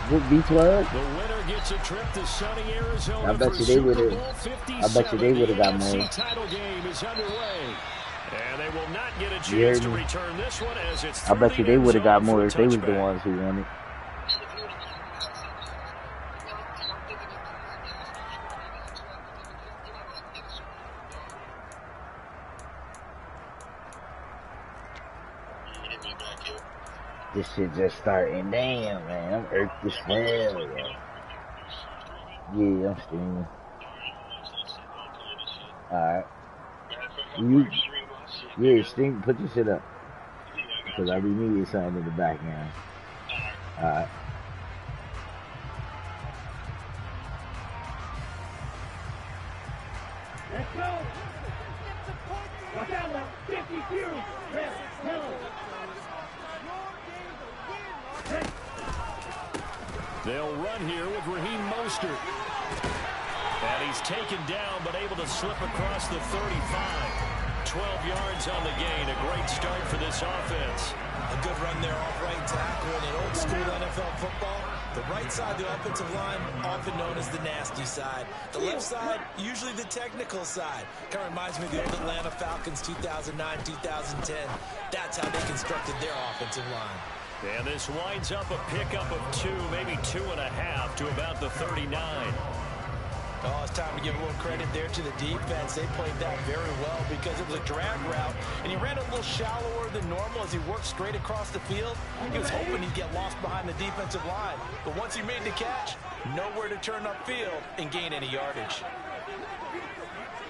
Good B12. The winner gets a trip to sunny Arizona I bet for you they would Super have. Bowl I bet you 57. they The would have got more. AFC title game is underway. And they will not get a You chance heard to me? return this one as it's I through bet you the they end would have got zone for more a if they was the touchback. ones who won it. This shit just starting. Damn, man. I'm irked as hell, yo. Yeah, I'm streaming. Alright. Yeah, stream. Put your shit up. Because I be needing something in the background. Alright. Let's go! Watch out now! 52! They'll run here with Raheem Mostert. And he's taken down, but able to slip across the 35. 12 yards on the gain. A great start for this offense. A good run there off right tackle in old school NFL football. The right side of the offensive line, often known as the nasty side. The left side, usually the technical side. Kind of reminds me of the old Atlanta Falcons 2009, 2010. That's how they constructed their offensive line. And this winds up a pickup of 2, maybe 2.5 to about the 39. Oh, it's time to give a little credit there to the defense. They played that very well because it was a drag route, and he ran a little shallower than normal as he worked straight across the field. He was hoping he'd get lost behind the defensive line, but once he made the catch, nowhere to turn upfield and gain any yardage.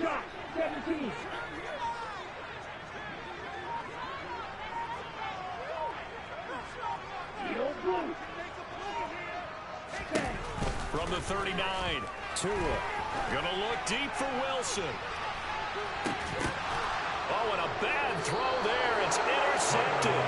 Shot, 17. From the 39, Tua gonna look deep for Wilson. Oh, and a bad throw there. It's intercepted.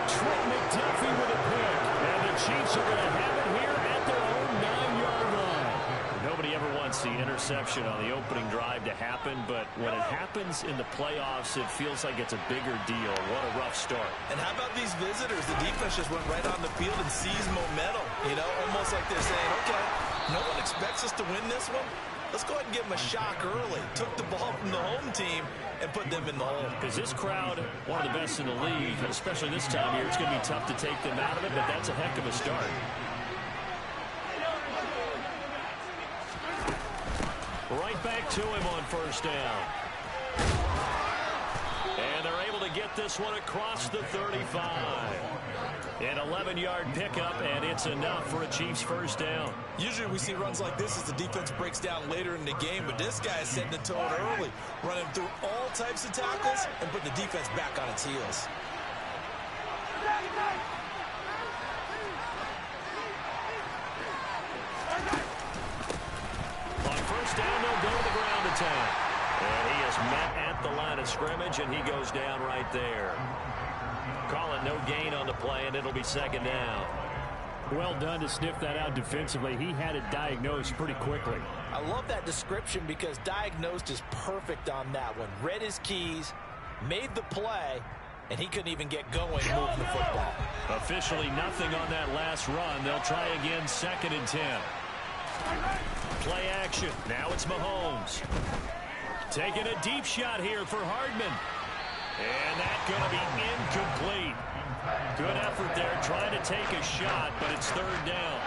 Trent McDuffie with a pick. And the Chiefs are going to have it here at their own 9-yard line. Nobody ever wants the interception on the opening drive to happen, but when it happens in the playoffs, it feels like it's a bigger deal. What a rough start. And how about these visitors? The defense just went right on the field and seized momentum. You know, almost like they're saying, okay, no one expects us to win this one. Let's go ahead and give them a shock early. Took the ball from the home team and put them in the hole. Because this crowd, one of the best in the league, especially this time of year, it's going to be tough to take them out of it, but that's a heck of a start. Right back to him on first down. And they're able to get this one across the 35. An 11-yard pickup, and it's enough for a Chiefs first down. Usually we see runs like this as the defense breaks down later in the game, but this guy is setting the tone early, running through all types of tackles and putting the defense back on its heels. On first down, they'll go to the ground attack. And he is met at the line of scrimmage, and he goes down right there. Call it no gain on the play, and it'll be second down. Well done to sniff that out defensively. He had it diagnosed pretty quickly. I love that description because diagnosed is perfect on that one. Read his keys, made the play, and he couldn't even get going moving the football. Officially nothing on that last run. They'll try again, 2nd and 10. Play action. Now it's Mahomes. Taking a deep shot here for Hardman. And that's going to be incomplete. Good effort there, trying to take a shot, but it's 3rd down.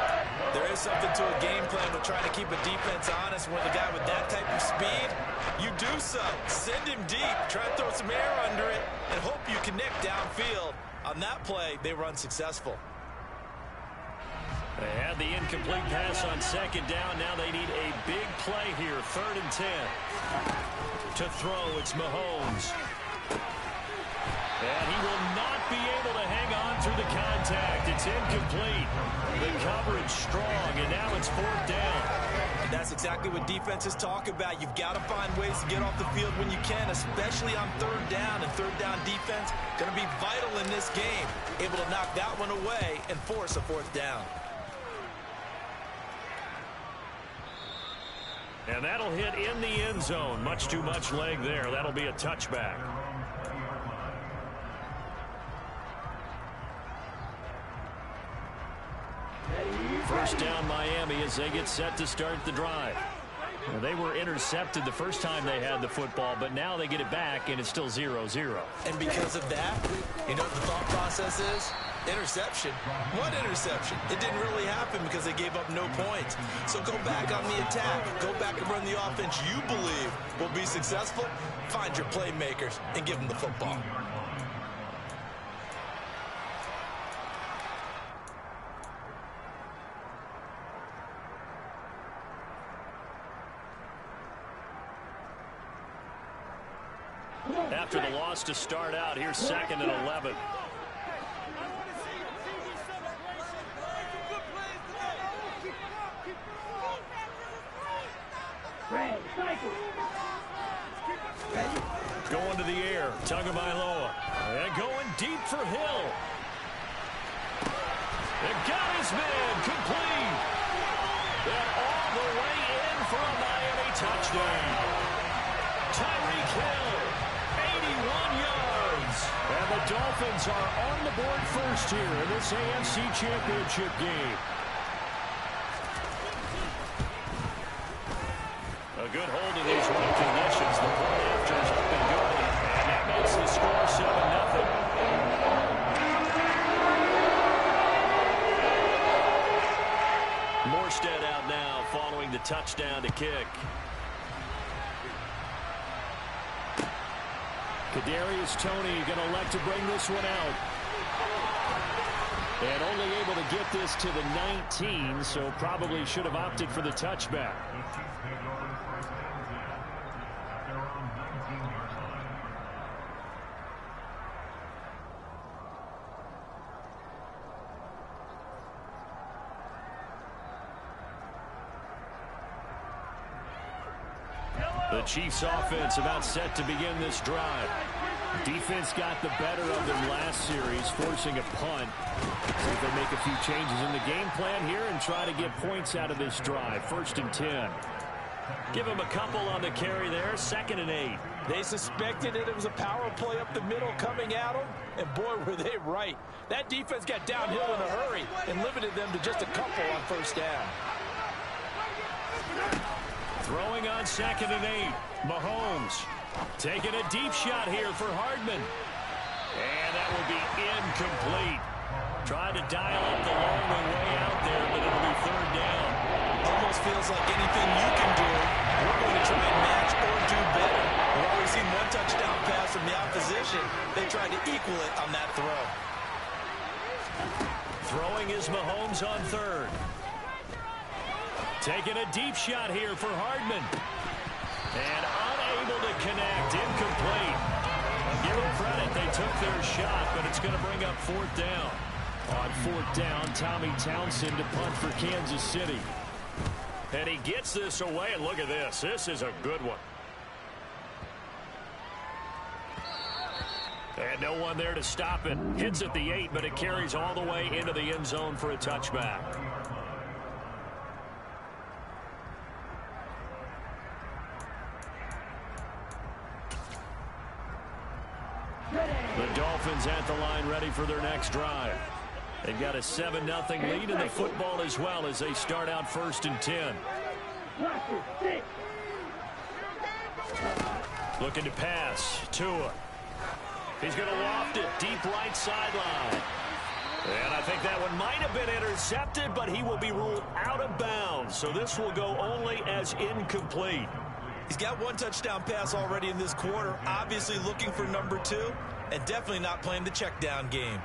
There is something to a game plan with trying to keep a defense honest. When the guy with that type of speed, you do so. Send him deep, try to throw some air under it, and hope you connect downfield. On that play, they run successful. They had the incomplete pass on 2nd down. Now they need a big play here, 3rd and 10. To throw, it's Mahomes. And he will not be able to hang on through the contact. It's incomplete. The coverage strong, and now it's 4th down. And that's exactly what defenses talk about. You've got to find ways to get off the field when you can, especially on 3rd down. And 3rd down defense going to be vital in this game. Able to knock that one away and force a 4th down. And that'll hit in the end zone. Much too much leg there. That'll be a touchback. First down Miami as they get set to start the drive. Well, they were intercepted the first time they had the football, but now they get it back, and it's still 0-0. And because of that, you know what the thought process is? Interception. What interception? It didn't really happen because they gave up no points. So go back on the attack. Go back and run the offense you believe will be successful. Find your playmakers and give them the football. After the loss to start out, here's 2nd and 11. Going to the air, Tagovailoa, and going deep for Hill. It got his man complete. And all the way in for a Miami touchdown. Tyreek Hill, 81 yards. And the Dolphins are on the board first here in this AFC Championship game. A good hold of these wing conditions. The point after has been good. And that makes the score 7-0. Morstead out now following the touchdown to kick. Kadarius Toney going to elect to bring this one out. And only able to get this to the 19, so probably should have opted for the touchback. The Chiefs offense about set to begin this drive. Defense got the better of them last series, forcing a punt. See if they make a few changes in the game plan here and try to get points out of this drive. 1st and 10. Give them a couple on the carry there. 2nd and 8. They suspected it was a power play up the middle coming at them, and boy, were they right. That defense got downhill in a hurry and limited them to just a couple on 1st down. Throwing on 2nd and 8. Mahomes taking a deep shot here for Hardman. And that will be incomplete. Trying to dial up the long way out there, but it'll be 3rd down. Almost feels like anything you can do, we're going to try and match or do better. We've always seen one touchdown pass from the opposition. They tried to equal it on that throw. Throwing is Mahomes on 3rd. Taking a deep shot here for Hardman. And unable to connect. Incomplete. Give them credit. They took their shot, but it's going to bring up 4th down. On 4th down, Tommy Townsend to punt for Kansas City. And he gets this away, and look at this. This is a good one. And no one there to stop it. Hits at the 8, but it carries all the way into the end zone for a touchback. The Dolphins at the line ready for their next drive. They've got a 7-0 lead in the football as well as they start out 1st and 10. Looking to pass. Tua. He's going to loft it deep right sideline. And I think that one might have been intercepted, but he will be ruled out of bounds. So this will go only as incomplete. He's got one touchdown pass already in this quarter, obviously looking for number 2, and definitely not playing the check down game.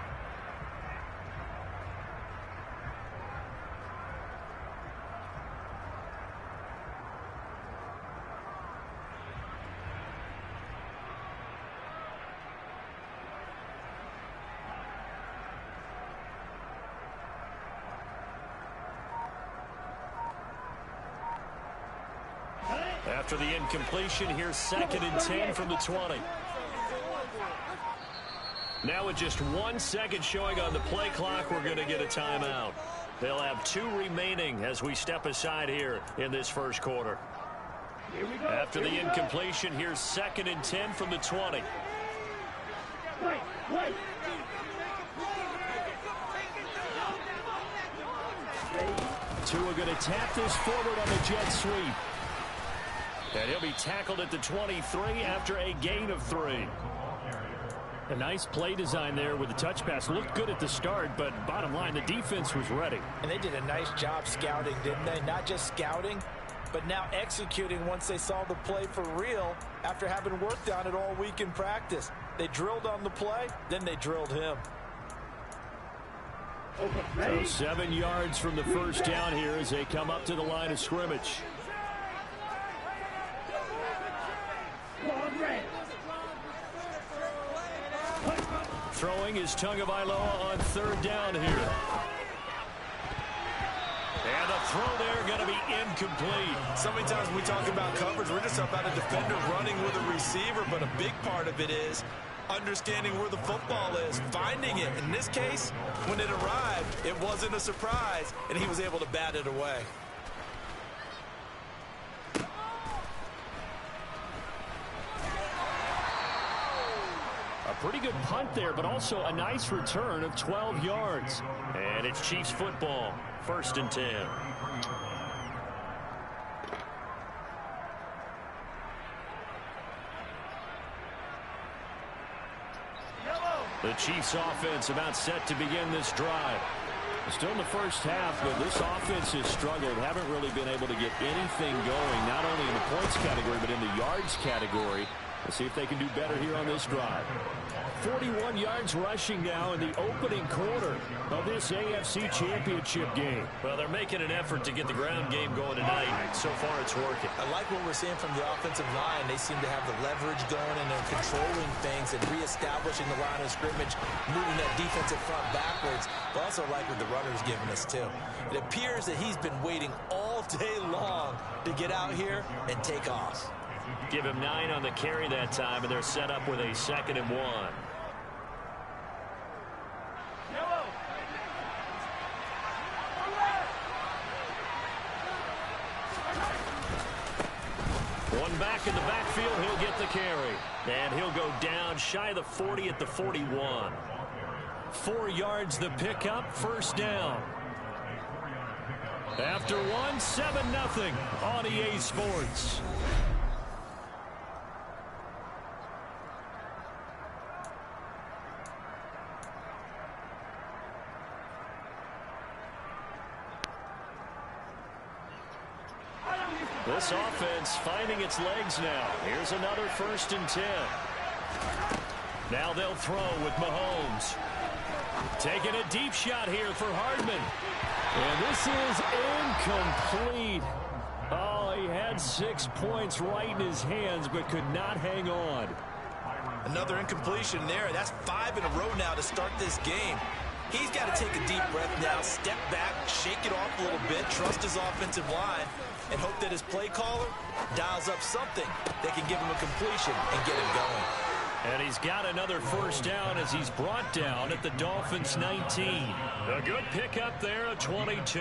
After the incompletion, here's 2nd and 10 from the 20. Now with just 1 second showing on the play clock, we're going to get a timeout. They'll have 2 remaining as we step aside here in this first quarter. After the incompletion, here's 2nd and 10 from the 20. Ready? Tua going to tap this forward on the jet sweep. And he'll be tackled at the 23 after a gain of 3. A nice play design there with the touch pass. Looked good at the start, but bottom line, the defense was ready. And they did a nice job scouting, didn't they? Not just scouting, but now executing once they saw the play for real after having worked on it all week in practice. They drilled on the play, then they drilled him. So 7 yards from the first down here as they come up to the line of scrimmage. Throwing is Tagovailoa on 3rd down here. And the throw there going to be incomplete. So many times when we talk about coverage, we're just about a defender running with a receiver, but a big part of it is understanding where the football is, finding it. In this case, when it arrived, it wasn't a surprise, and he was able to bat it away. A pretty good punt there, but also a nice return of 12 yards. And it's Chiefs football, 1st and 10. The Chiefs offense about set to begin this drive. Still in the first half, but this offense has struggled. Haven't really been able to get anything going, not only in the points category, but in the yards category. Let's see if they can do better here on this drive. 41 yards rushing now in the opening quarter of this AFC Championship game. Well, they're making an effort to get the ground game going tonight. So far, it's working. I like what we're seeing from the offensive line. They seem to have the leverage going, and they're controlling things and reestablishing the line of scrimmage, moving that defensive front backwards. But also like what the runner's giving us, too. It appears that he's been waiting all day long to get out here and take off. Give him 9 on the carry that time, and they're set up with a 2nd and 1. One back in the backfield, he'll get the carry. And he'll go down shy of the 40 at the 41. 4 yards the pickup, 1st down. After 1, 7-0 on EA Sports. This offense finding its legs now. Here's another 1st and 10. Now they'll throw with Mahomes. Taking a deep shot here for Hardman. And this is incomplete. Oh, he had 6 points right in his hands, but could not hang on. Another incompletion there. That's 5 in a row now to start this game. He's got to take a deep breath now, step back, shake it off a little bit, trust his offensive line, and hope that his play caller dials up something that can give him a completion and get him going. And he's got another 1st down as he's brought down at the Dolphins' 19. A good pickup there, a 22.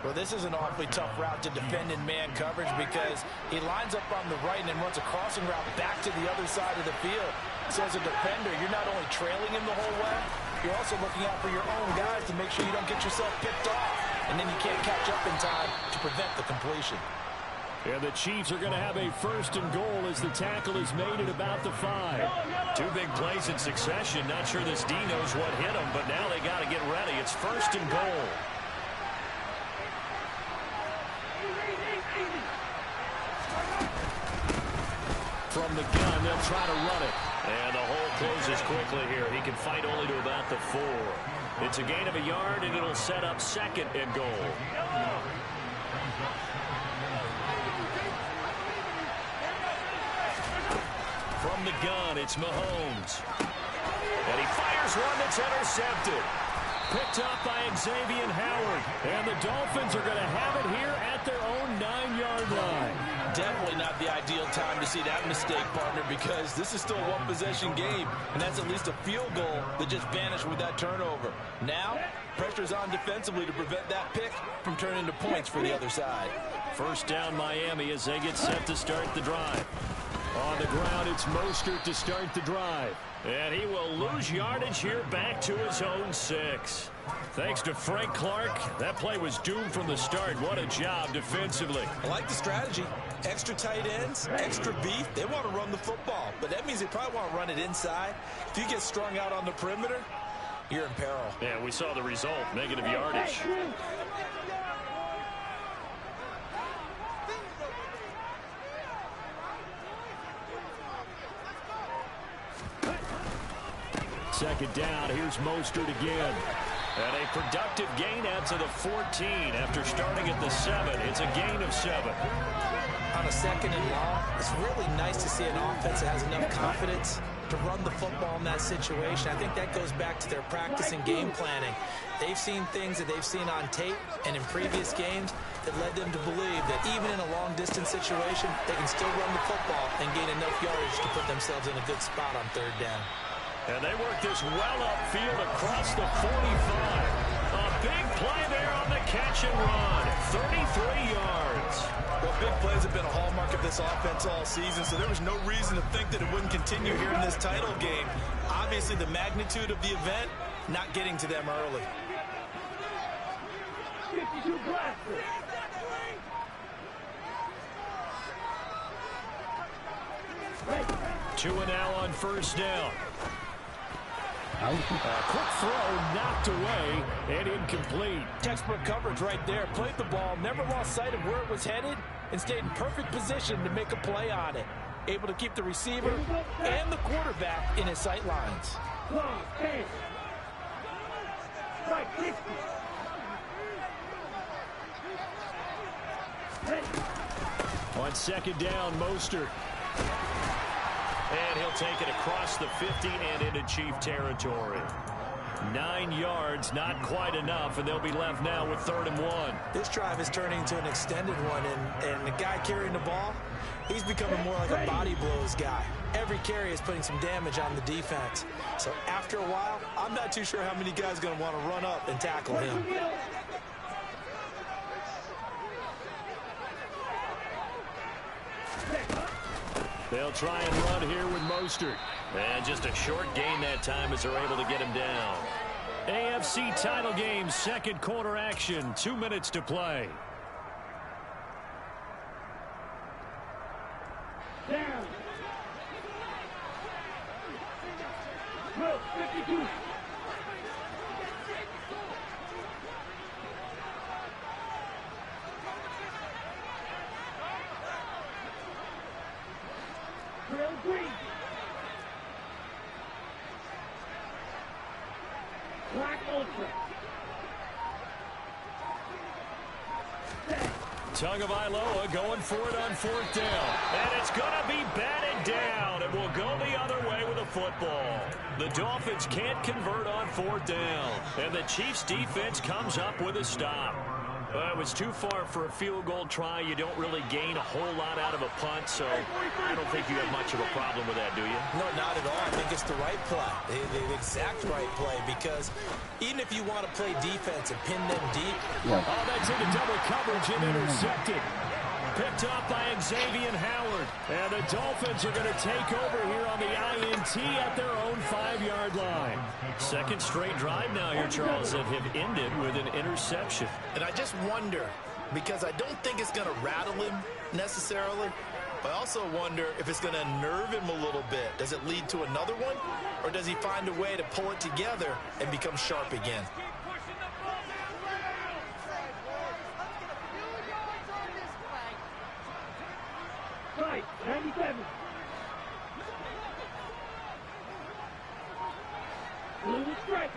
Well, this is an awfully tough route to defend in man coverage because he lines up on the right and then runs a crossing route back to the other side of the field. So as a defender, you're not only trailing him the whole way, you're also looking out for your own guys to make sure you don't get yourself picked off. And then you can't catch up in time to prevent the completion. And the Chiefs are going to have a 1st and goal as the tackle is made at about the 5. 2 big plays in succession. Not sure this D knows what hit him, but now they got to get ready. It's 1st and goal. From the gun, they'll try to run it. And the hole closes quickly here. He can fight only to about the 4. It's a gain of a yard, and it'll set up 2nd and goal. From the gun, it's Mahomes. And he fires one that's intercepted. Picked up by Xavier Howard. And the Dolphins are going to have it here at their own 9-yard line. Definitely not the ideal time to see that mistake, partner, because this is still a one-possession game, and that's at least a field goal that just vanished with that turnover. Now, pressure's on defensively to prevent that pick from turning into points for the other side. 1st down Miami as they get set to start the drive. On the ground, it's Mostert to start the drive. And he will lose yardage here back to his own 6. Thanks to Frank Clark, that play was doomed from the start. What a job defensively. I like the strategy. Extra tight ends, extra beef. They want to run the football, but that means they probably want to run it inside. If you get strung out on the perimeter, you're in peril. Yeah, we saw the result, negative yardage. Second down, here's Mostert again. And a productive gain out to the 14 after starting at the 7. It's a gain of 7. On a second and long, it's really nice to see an offense that has enough confidence to run the football in that situation. I think that goes back to their practice and game planning. They've seen things that they've seen on tape and in previous games that led them to believe that even in a long-distance situation, they can still run the football and gain enough yardage to put themselves in a good spot on third down. And they work this well upfield across the 45. A big play there on the catch and run. 33 yards. Well, big plays have been a hallmark of this offense all season, so there was no reason to think that it wouldn't continue here in this title game. Obviously, the magnitude of the event not getting to them early. 52 blaster. Tua now on first down. A quick throw knocked away and incomplete. Textbook coverage right there. Played the ball, never lost sight of where it was headed, and stayed in perfect position to make a play on it. Able to keep the receiver and the quarterback in his sight lines. Long, 10. Right, 60. On second down, Mostert. And he'll take it across the 50 and into Chief territory. 9 yards, not quite enough, and they'll be left now with 3rd and 1. This drive is turning into an extended one, and the guy carrying the ball, he's becoming more like a body blows guy. Every carry is putting some damage on the defense. So after a while, I'm not too sure how many guys are going to want to run up and tackle him. They'll try and run here with Mostert. And just a short gain that time as they're able to get him down. AFC title game, second quarter action. 2 minutes to play. Down. Look, 52. Drill green. Black ultra. Tongue of Iloa going for it on 4th down. And it's going to be batted down. It will go the other way with a football. The Dolphins can't convert on 4th down. And the Chiefs defense comes up with a stop. It was too far for a field goal try. You don't really gain a whole lot out of a punt, so I don't think you have much of a problem with that, do you? No, not at all. I think it's the right play, the exact right play, because even if you want to play defense and pin them deep. Oh, that's into double coverage and intercepted. Picked up by Xavier Howard. And the Dolphins are going to take over here on the INT at their own 5-yard line. Second straight drive now here, Charles, that have ended with an interception. And I just wonder, because I don't think it's going to rattle him necessarily, but I also wonder if it's going to unnerve him a little bit. Does it lead to another one, or does he find a way to pull it together and become sharp again? Right, 97. Blue striker.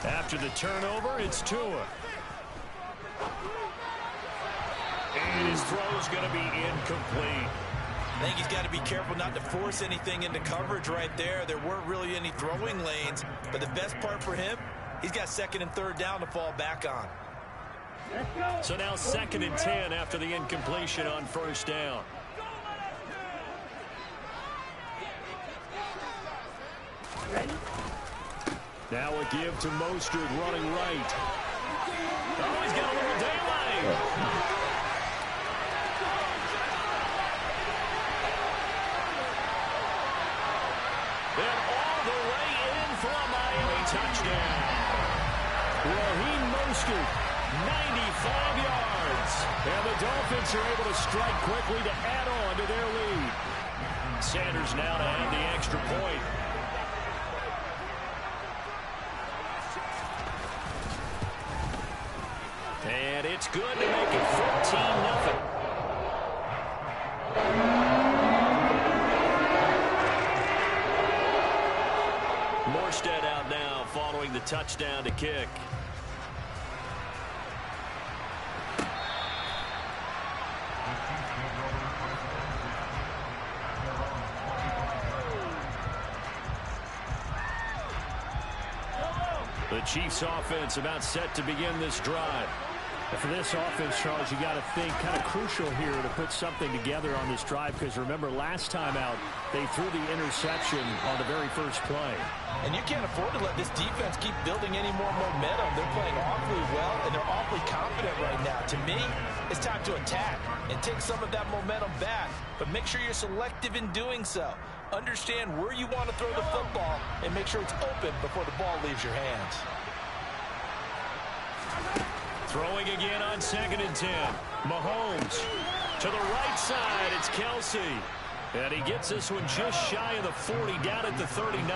After the turnover, it's Tua. And his throw's going to be incomplete. I think he's got to be careful not to force anything into coverage right there. There weren't really any throwing lanes, but the best part for him, he's got 2nd and 3rd down to fall back on. So now 2nd and 10 after the incompletion on 1st down. Now a give to Mostert running right. Oh, he's got a little daylight. coaster. 95 yards. And the Dolphins are able to strike quickly to add on to their lead. Sanders now to add the extra point. And it's good to make it 14-0. Morstead out now following the touchdown to kick. The Chiefs offense about set to begin this drive. For this offense, Charles, you got to think kind of crucial here to put something together on this drive, because remember last time out they threw the interception on the very first play. And you can't afford to let this defense keep building any more momentum. They're playing awfully well, and they're awfully confident right now. To me, it's time to attack and take some of that momentum back, but make sure you're selective in doing so. Understand where you want to throw the football and make sure it's open before the ball leaves your hands. Throwing again on 2nd and 10. Mahomes to the right side. It's Kelsey. And he gets this one just shy of the 40, down at the 39.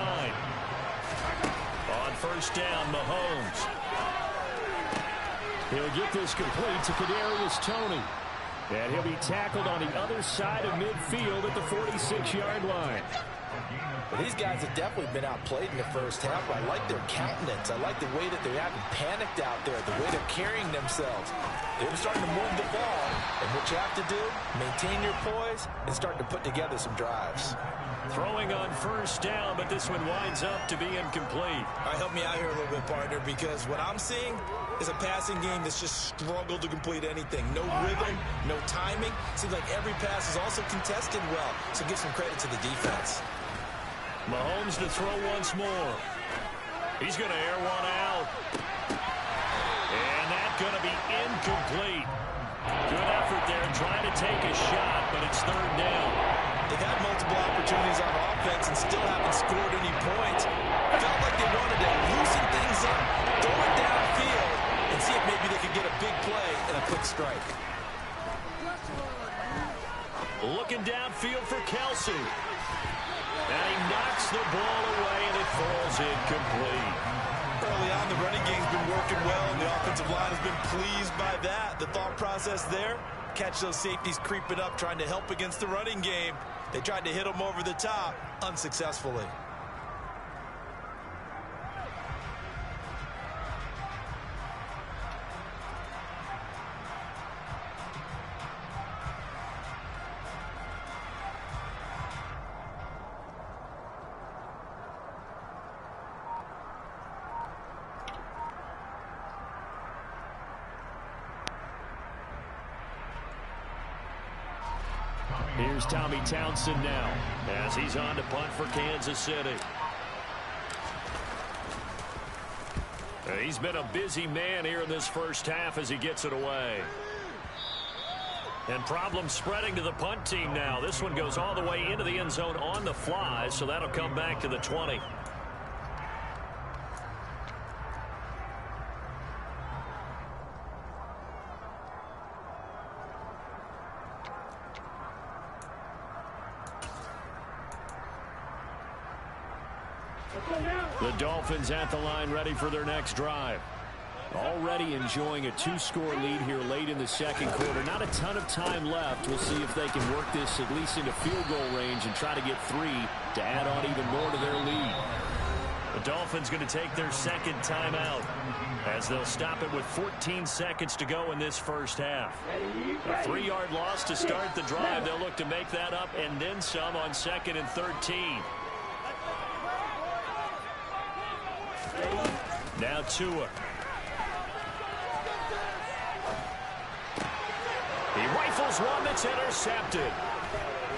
On first down, Mahomes. He'll get this complete to Kadarius Toney. And he'll be tackled on the other side of midfield at the 46-yard line. Well, these guys have definitely been outplayed in the first half. I like their countenance. I like the way that they haven't panicked out there, the way they're carrying themselves. They're starting to move the ball. And what you have to do, maintain your poise and start to put together some drives. Throwing on first down, but this one winds up to be incomplete. All right, help me out here a little bit, partner, because what I'm seeing is a passing game that's just struggled to complete anything. No rhythm, no timing. Seems like every pass is also contested well, so give some credit to the defense. Mahomes to throw once more. He's going to air one out. And that's going to be incomplete. Good effort there trying to take a shot, but it's third down. They've had multiple opportunities on offense and still haven't scored any points. Felt like they wanted to loosen things up, throw it downfield, and see if maybe they could get a big play and a quick strike. Looking downfield for Kelsey. And he knocks the ball away, and it falls incomplete. Early on, the running game's been working well, and the offensive line has been pleased by that. The thought process there, catch those safeties creeping up, trying to help against the running game. They tried to hit them over the top, unsuccessfully. Here's Tommy Townsend now as he's on to punt for Kansas City. He's been a busy man here in this first half as he gets it away. And problems spreading to the punt team now. This one goes all the way into the end zone on the fly, so that'll come back to the 20. The Dolphins at the line ready for their next drive. Already enjoying a 2-score lead here late in the second quarter. Not a ton of time left. We'll see if they can work this at least into field goal range and try to get 3 to add on even more to their lead. The Dolphins going to take their second timeout as they'll stop it with 14 seconds to go in this first half. A 3-yard loss to start the drive. They'll look to make that up and then some on 2nd and 13. Now Tua. He rifles one that's intercepted.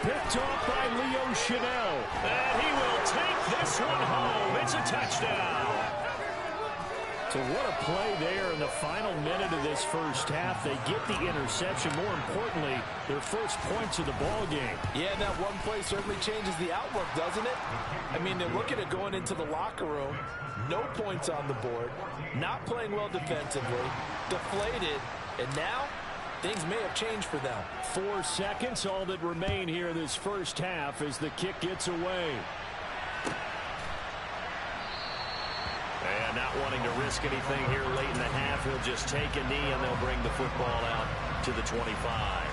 Picked off by Leo Chanel. And he will take this one home. It's a touchdown. So what a play there in the final minute of this first half. They get the interception. More importantly, their first points of the ball game. Yeah, that one play certainly changes the outlook, doesn't it? I mean, they're looking at going into the locker room, no points on the board, not playing well defensively, deflated, and now things may have changed for them. 4 seconds, all that remain here this first half as the kick gets away. And not wanting to risk anything here late in the half, he'll just take a knee and they'll bring the football out to the 25.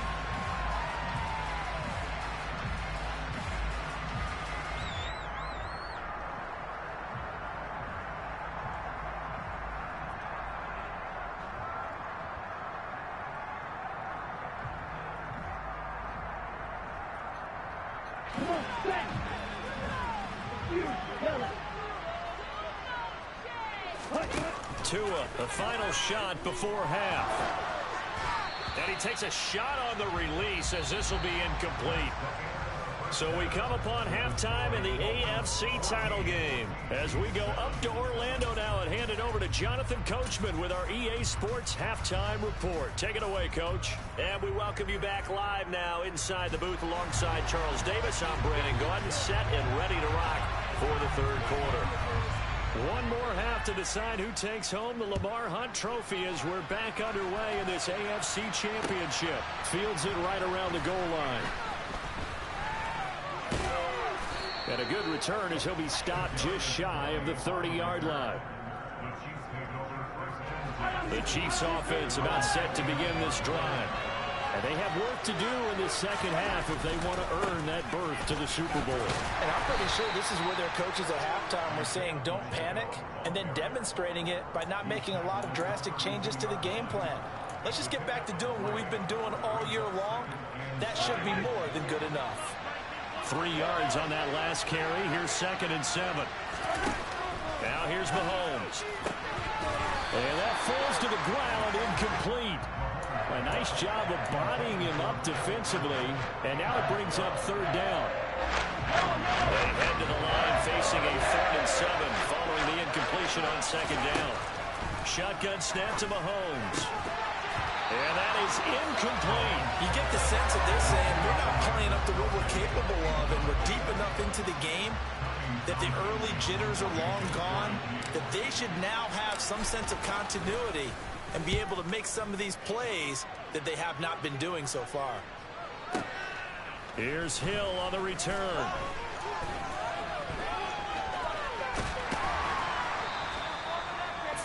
Tua, the final shot before half. And he takes a shot on the release as this will be incomplete. So we come upon halftime in the AFC title game. As we go up to Orlando now and hand it over to Jonathan Coachman with our EA Sports Halftime Report. Take it away, Coach. And we welcome you back live now inside the booth alongside Charles Davis. I'm Brandon Gaudin, set and ready to rock for the third quarter. One more half to decide who takes home the Lamar Hunt Trophy as we're back underway in this AFC Championship. Fields it right around the goal line. And a good return as he'll be stopped just shy of the 30-yard line. The Chiefs offense about set to begin this drive. And they have work to do in the second half if they want to earn that berth to the Super Bowl. And I'm pretty sure this is where their coaches at halftime were saying don't panic, and then demonstrating it by not making a lot of drastic changes to the game plan. Let's just get back to doing what we've been doing all year long. That should be more than good enough. 3 yards on that last carry. Here's 2nd and 7. Now here's Mahomes. And that falls to the ground, incomplete. A nice job of bodying him up defensively, and now it brings up 3rd down. They head to the line facing a 3rd and 7 following the incompletion on 2nd down. Shotgun snap to Mahomes. And that is incomplete. You get the sense that they're saying we're not playing up to what we're capable of, and we're deep enough into the game that the early jitters are long gone, that they should now have some sense of continuity and be able to make some of these plays that they have not been doing so far. Here's Hill on the return.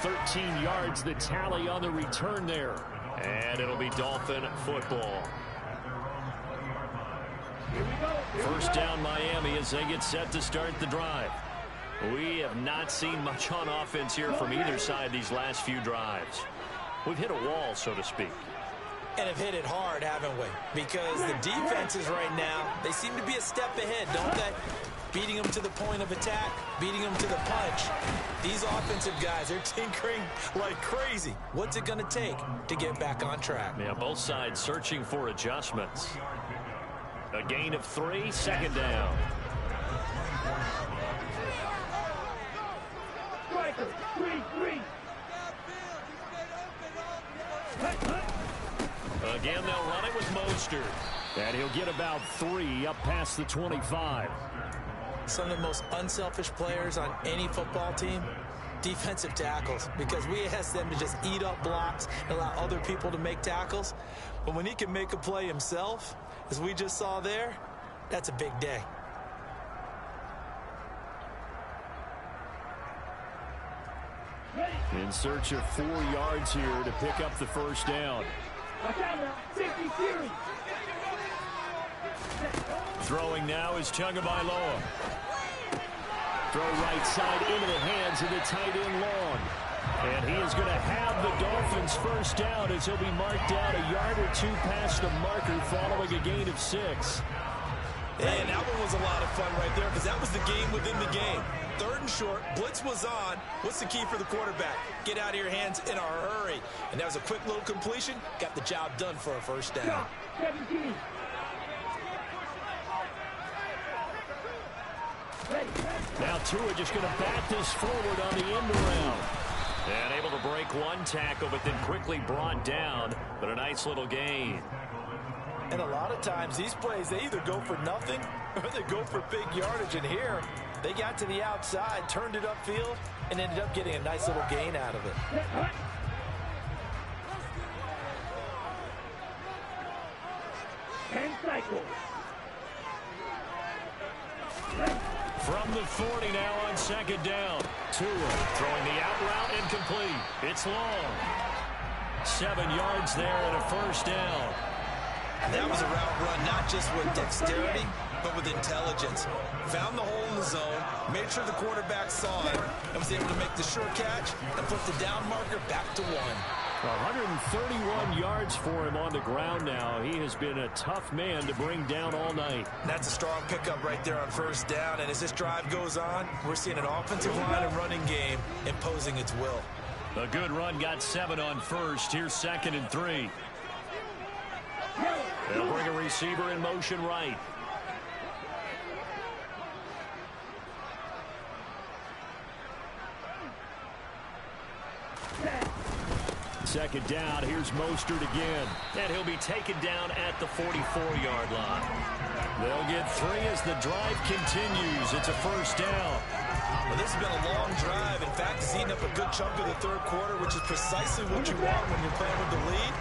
"13 yards the tally on the return there. And it'll be Dolphin football. First down Miami as they get set to start the drive. We have not seen much on offense here from either side these last few drives. We've hit a wall, so to speak. And have hit it hard, haven't we? Because the defenses right now, they seem to be a step ahead, don't they? Beating them to the point of attack, beating them to the punch. These offensive guys are tinkering like crazy. What's it going to take to get back on track? Yeah, both sides searching for adjustments. A gain of 3, 2nd down. Striker, 3-3. Again, they'll run it with Mostert. And he'll get about 3 up past the 25. Some of the most unselfish players on any football team, defensive tackles, because we ask them to just eat up blocks and allow other people to make tackles. But when he can make a play himself, as we just saw there, that's a big day. In search of 4 yards here to pick up the first down. Throwing now is Tagovailoa. Throw right side into the hands of the tight end Long. And he is going to have the Dolphins first down as he'll be marked down a yard or 2 past the marker following a gain of 6. And that one was a lot of fun right there because that was the game within the game. 3rd and short, blitz was on. What's the key for the quarterback? Get out of your hands in a hurry. And that was a quick little completion. Got the job done for a first down. 17. Now Tua just going to back this forward on the end around. And able to break one tackle, but then quickly brought down. But a nice little gain. And a lot of times, these plays, they either go for nothing or they go for big yardage. And here, they got to the outside, turned it upfield, and ended up getting a nice little gain out of it. From the 40 now on second down. Tua throwing the out route incomplete. It's long. 7 yards there and a first down. That was a route run not just with dexterity, but with intelligence. Found the hole in the zone, made sure the quarterback saw it, and was able to make the sure catch and put the down marker back to 1. 131 yards for him on the ground now. He has been a tough man to bring down all night. That's a strong pickup right there on first down. And as this drive goes on, we're seeing an offensive line and running game imposing its will. A good run got 7 on first. Here's 2nd and 3. They'll bring a receiver in motion right. Second down, here's Mostert again. And he'll be taken down at the 44-yard line. They'll get 3 as the drive continues. It's a first down. Well, this has been a long drive. In fact, it's eaten up a good chunk of the third quarter, which is precisely what you want when you're playing with the lead.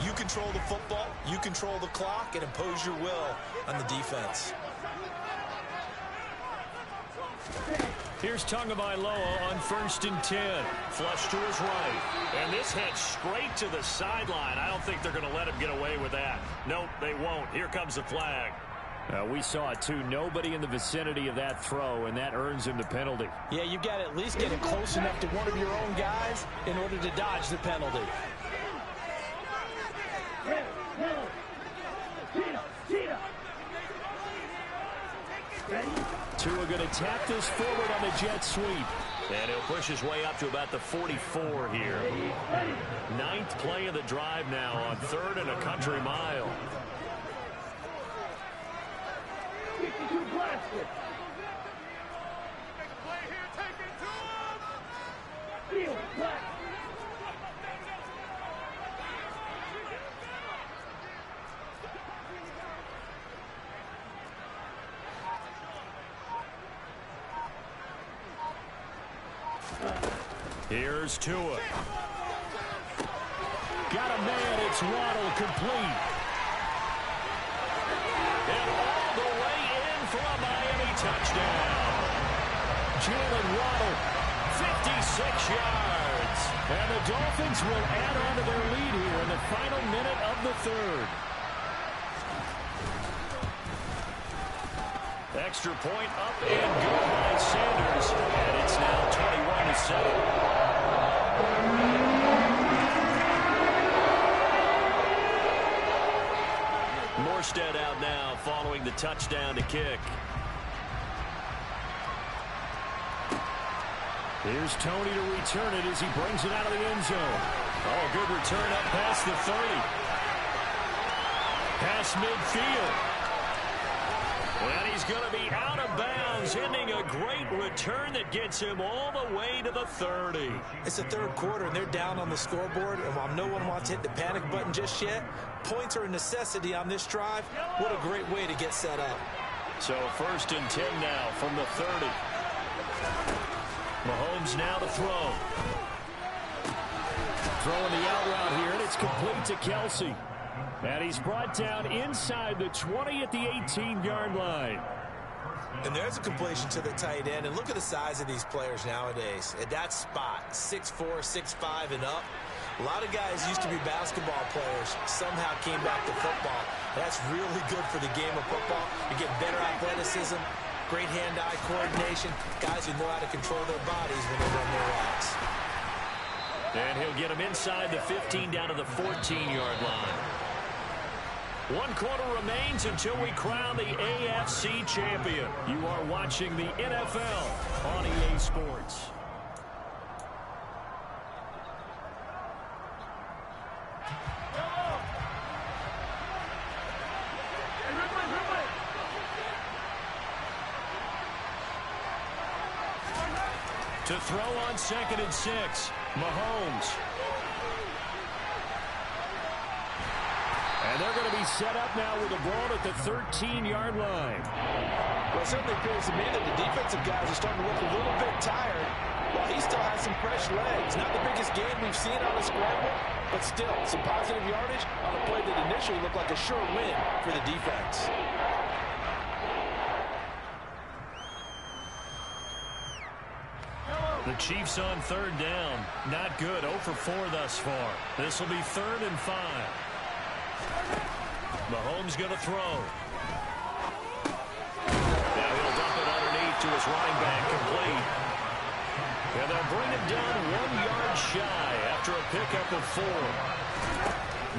You control the football, you control the clock, and impose your will on the defense. Here's Tagovailoa on 1st and 10. Flush to his right. And this heads straight to the sideline. I don't think they're going to let him get away with that. Nope, they won't. Here comes the flag. We saw it, too. Nobody in the vicinity of that throw, and that earns him the penalty. Yeah, you've got to at least get it close enough to one of your own guys in order to dodge the penalty. Tua going to tap this forward on the jet sweep. And he'll push his way up to about the 44 here. 9th play of the drive now on 3rd and a country mile. Here's Tua. Got a man. It's Waddle, complete. And all the way in for a Miami touchdown. Jalen Waddle, 56 yards. And the Dolphins will add on to their lead here in the final minute of the 3rd. Extra point up and good by Sanders. And it's now 21-7. Morstead out now following the touchdown to kick. Here's Tony to return it as he brings it out of the end zone. Oh, good return up past the 30. Past midfield. And he's going to be out of bounds, ending a great return that gets him all the way to the 30. It's the 3rd quarter, and they're down on the scoreboard. And while no one wants to hit the panic button just yet, points are a necessity on this drive. What a great way to get set up. So 1st and 10 now from the 30. Mahomes now to throw. Throwing the out route here, and it's complete to Kelsey. And he's brought down inside the 20 at the 18-yard line. And there's a completion to the tight end. And look at the size of these players nowadays. At that spot, 6'4", 6'5", and up. A lot of guys used to be basketball players. Somehow came back to football. That's really good for the game of football. You get better athleticism, great hand-eye coordination. Guys who know how to control their bodies when they run their routes. And he'll get him inside the 15 down to the 14-yard line. 1 quarter remains until we crown the AFC champion. You are watching the NFL on EA Sports. To throw on 2nd and 6. Mahomes. And they're going to be set up now with the ball at the 13-yard line. Well, it certainly appears to me that the defensive guys are starting to look a little bit tired, while he still has some fresh legs. Not the biggest gain we've seen on a scramble, but still some positive yardage on a play that initially looked like a sure win for the defense. The Chiefs on third down. Not good. 0 for 4 thus far. This will be 3rd and 5. Mahomes going to throw. Now he'll dump it underneath to his running back, complete. And they'll bring it down 1 yard shy after a pickup of 4.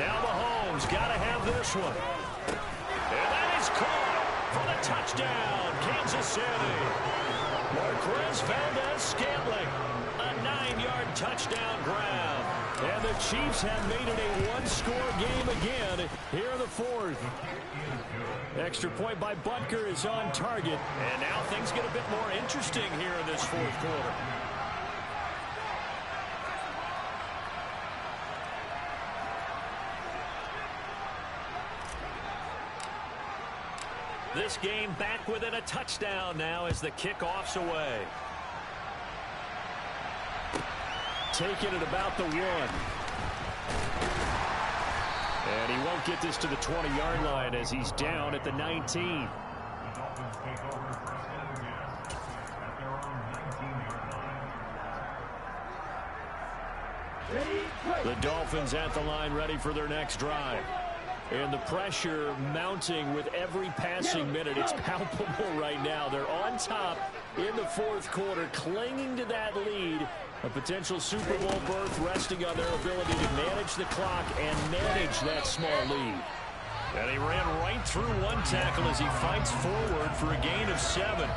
Now Mahomes got to have this one. And that is caught for the touchdown, Kansas City. Marquez Valdez-Scantling, a 9-yard touchdown grab. And the Chiefs have made it a 1-score game again here in the 4th. Extra point by Butker is on target. And now things get a bit more interesting here in this 4th quarter. This game back within a touchdown now as the kickoff's away. Taking it about the 1. And he won't get this to the 20-yard line as he's down at the 19. The Dolphins at the line ready for their next drive. And the pressure mounting with every passing minute. It's palpable right now. They're on top in the 4th quarter, clinging to that lead. A potential Super Bowl berth resting on their ability to manage the clock and manage that small lead. And he ran right through 1 tackle as he fights forward for a gain of 7.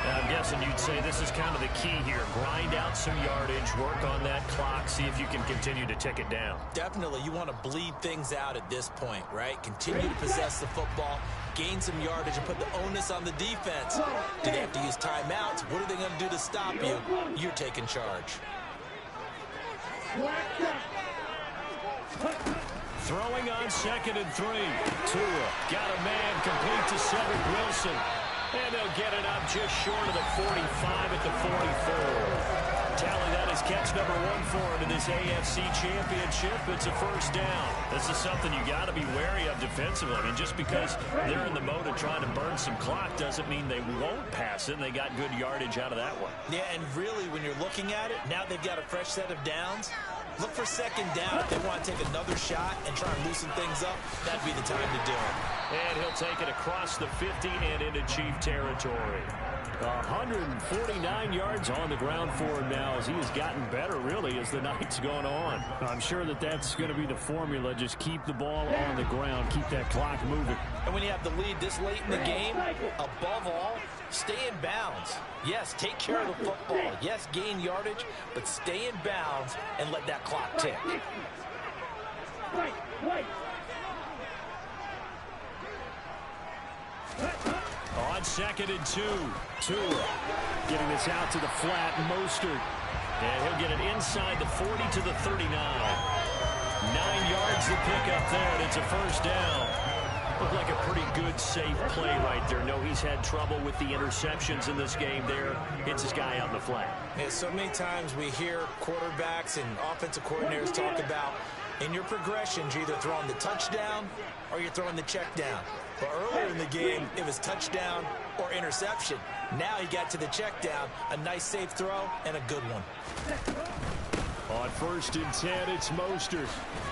I'm guessing you'd say this is kind of the key here. Grind out some yardage, work on that clock, see if you can continue to tick it down. Definitely, you want to bleed things out at this point, right? Continue to possess the football, gain some yardage, and put the onus on the defense. Do they have to use timeouts? What are they going to do to stop you? You're taking charge. Throwing on 2nd and 3. Tua got a man complete to Cedric Wilson. And they'll get it up just short of the 45 at the 44. Tally that is catch number 1 for him in this AFC Championship. It's a first down. This is something you got to be wary of defensively. I mean, just because they're in the mode of trying to burn some clock doesn't mean they won't pass it. And they got good yardage out of that one. Yeah, and really, when you're looking at it, now they've got a fresh set of downs. Look for 2nd down if they want to take another shot and try and loosen things up. That'd be the time to do it. And he'll take it across the 50 and into Chief territory. 149 yards on the ground for him now as he has gotten better, really, as the night's gone on. I'm sure that that's going to be the formula. Just keep the ball on the ground. Keep that clock moving. And when you have the lead this late in the game, above all, stay in bounds. Yes, take care of the football. Yes, gain yardage, but stay in bounds and let that clock tick. On 2nd and 2. Tua getting this out to the flat. Mostert. And he'll get it inside the 40 to the 39. 9 yards to pick up there, and it's a first down. Looked like a pretty good, safe play right there. No, he's had trouble with the interceptions in this game there. Hits his guy out in the flat. Yeah, so many times we hear quarterbacks and offensive coordinators talk about in your progressions, you're either throwing the touchdown or you're throwing the check down. But earlier in the game, it was touchdown or interception. Now he got to the check down, a nice safe throw, and a good one. On 1st and 10, it's Mostert.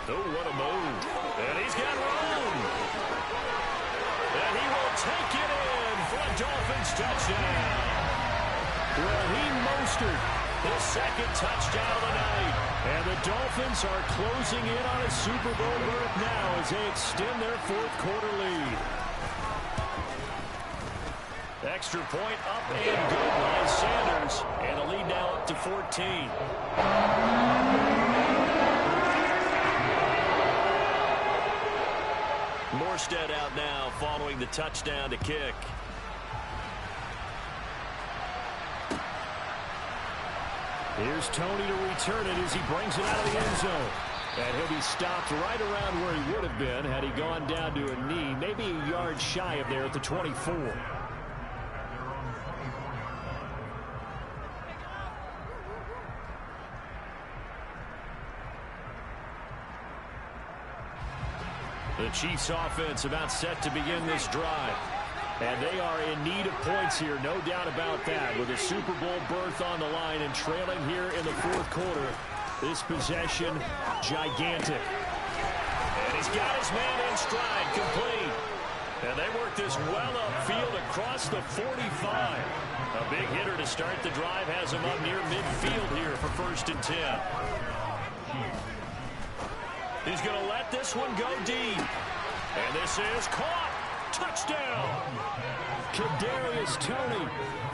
Oh, what a move. And he's got room. And he will take it in for a Dolphins touchdown. Raheem Mostert, his 2nd touchdown of the night. And the Dolphins are closing in on a Super Bowl berth now as they extend their 4th quarter lead. Extra point up and good by Sanders. And the lead now up to 14. Morstead out now following the touchdown to kick. Here's Tony to return it as he brings it out of the end zone. And he'll be stopped right around where he would have been had he gone down to a knee, maybe a yard shy of there at the 24. The Chiefs offense about set to begin this drive. And they are in need of points here, no doubt about that, with a Super Bowl berth on the line and trailing here in the fourth quarter. This possession, gigantic. And he's got his man in stride, complete. And they work this well upfield across the 45. A big hitter to start the drive has him up near midfield here for 1st and 10. He's going to let this one go deep. And this is caught. Touchdown. Kadarius Toney,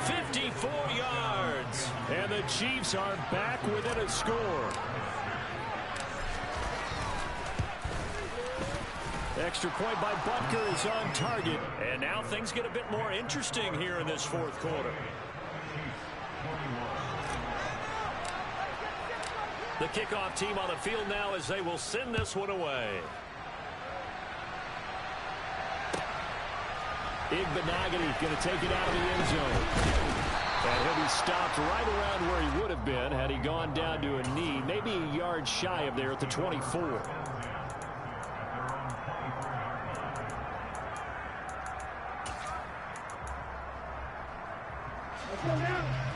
54 yards. And the Chiefs are back within a score. Extra point by Butker is on target. And now things get a bit more interesting here in this fourth quarter. The kickoff team on the field now as they will send this one away. Igbenogany going to take it out of the end zone. And he'll be stopped right around where he would have been had he gone down to a knee, maybe a yard shy of there at the 24.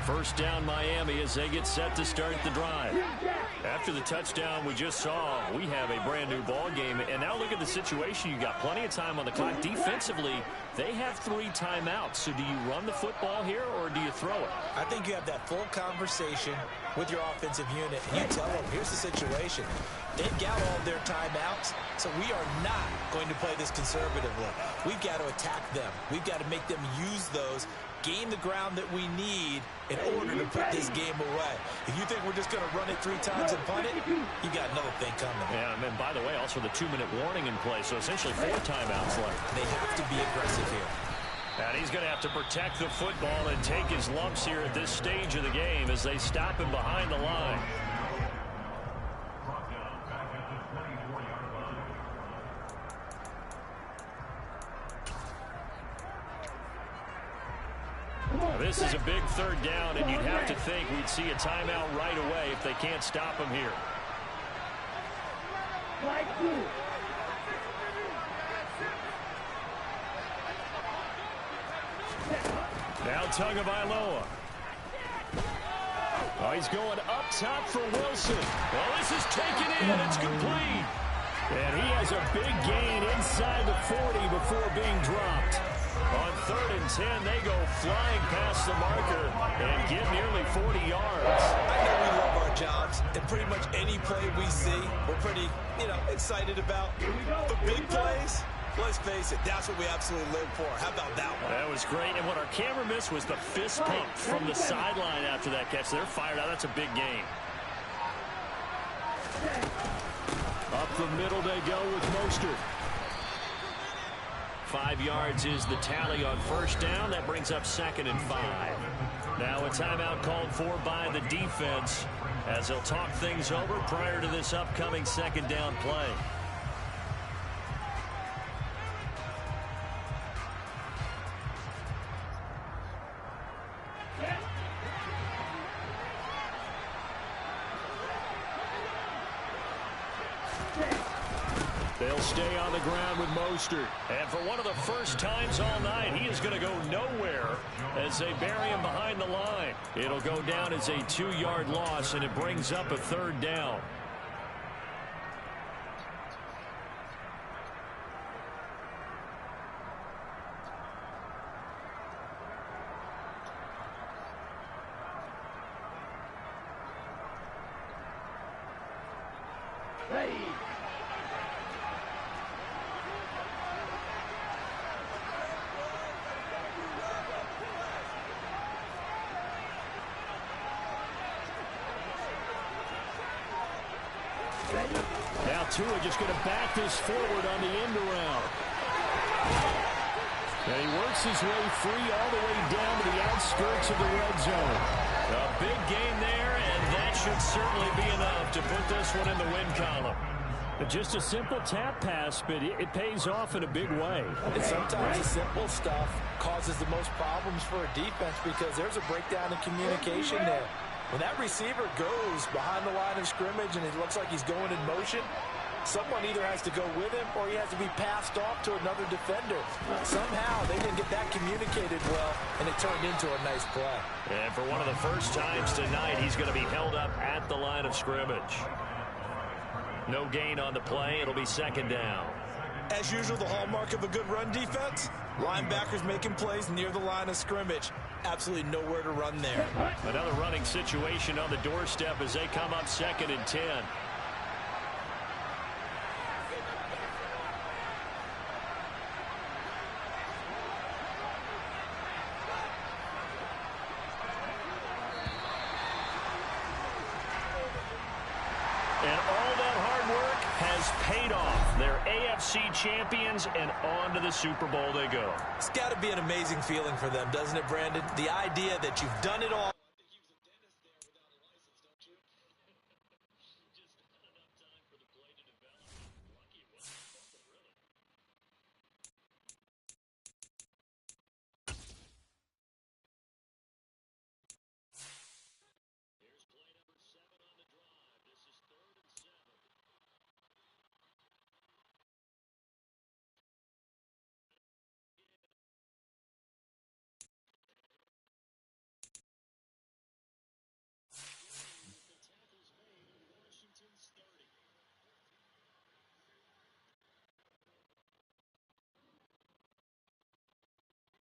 First down Miami as they get set to start the drive. After the touchdown we just saw, we have a brand new ball game. And now look at the situation. You got plenty of time on the clock. Defensively, they have 3 timeouts. So do you run the football here or do you throw it? I think you have that full conversation with your offensive unit. And you tell them, here's the situation. They've got all their timeouts, so we are not going to play this conservatively. We've got to attack them. We've got to make them use those, gain the ground that we need in order to put this game away. If you think we're just going to run it 3 times and punt it, you got another thing coming. Yeah, and by the way, also the 2-minute warning in play, so essentially 4 timeouts left. They have to be aggressive here. And he's going to have to protect the football and take his lumps here at this stage of the game as they stop him behind the line. This is a big 3rd down, and you'd have to think we'd see a timeout right away if they can't stop him here. Now Tagovailoa. Oh, he's going up top for Wilson. Well, this is taken in. It's complete. And he has a big gain inside the 40 before being dropped. On 3rd and 10, they go flying past the marker and get nearly 40 yards. I know we love our jobs, and pretty much any play we see, we're pretty, excited about. But big plays, let's face it, that's what we absolutely live for. How about that one? That was great, and what our camera missed was the fist pump from the sideline after that catch. They're fired out. That's a big gain. Up the middle they go with Mostert. 5 yards is the tally on 1st down. That brings up 2nd and 5. Now a timeout called for by the defense as they'll talk things over prior to this upcoming 2nd down play. They'll stay on the ground with Mostert. And for one of the first times all night, he is going to go nowhere as they bury him behind the line. It'll go down as a 2-yard loss, and it brings up a 3rd down. Now Tua just going to back this forward on the end around. And he works his way free all the way down to the outskirts of the red zone. A big gain there, and that should certainly be enough to put this one in the win column. Just a simple tap pass, but it pays off in a big way. And sometimes the simple stuff causes the most problems for a defense because there's a breakdown in communication there. When that receiver goes behind the line of scrimmage and it looks like he's going in motion, someone either has to go with him or he has to be passed off to another defender. Somehow they didn't get that communicated well, and it turned into a nice play. And for one of the first times tonight, he's going to be held up at the line of scrimmage. No gain on the play. It'll be second down. As usual, the hallmark of a good run defense, linebackers making plays near the line of scrimmage. Absolutely nowhere to run there. Another running situation on the doorstep as they come up 2nd and 10. And all that hard work has paid off. They're AFC champions, and on to the Super Bowl they go. It's got to be an amazing feeling for them, doesn't it, Brandon? The idea that you've done it all.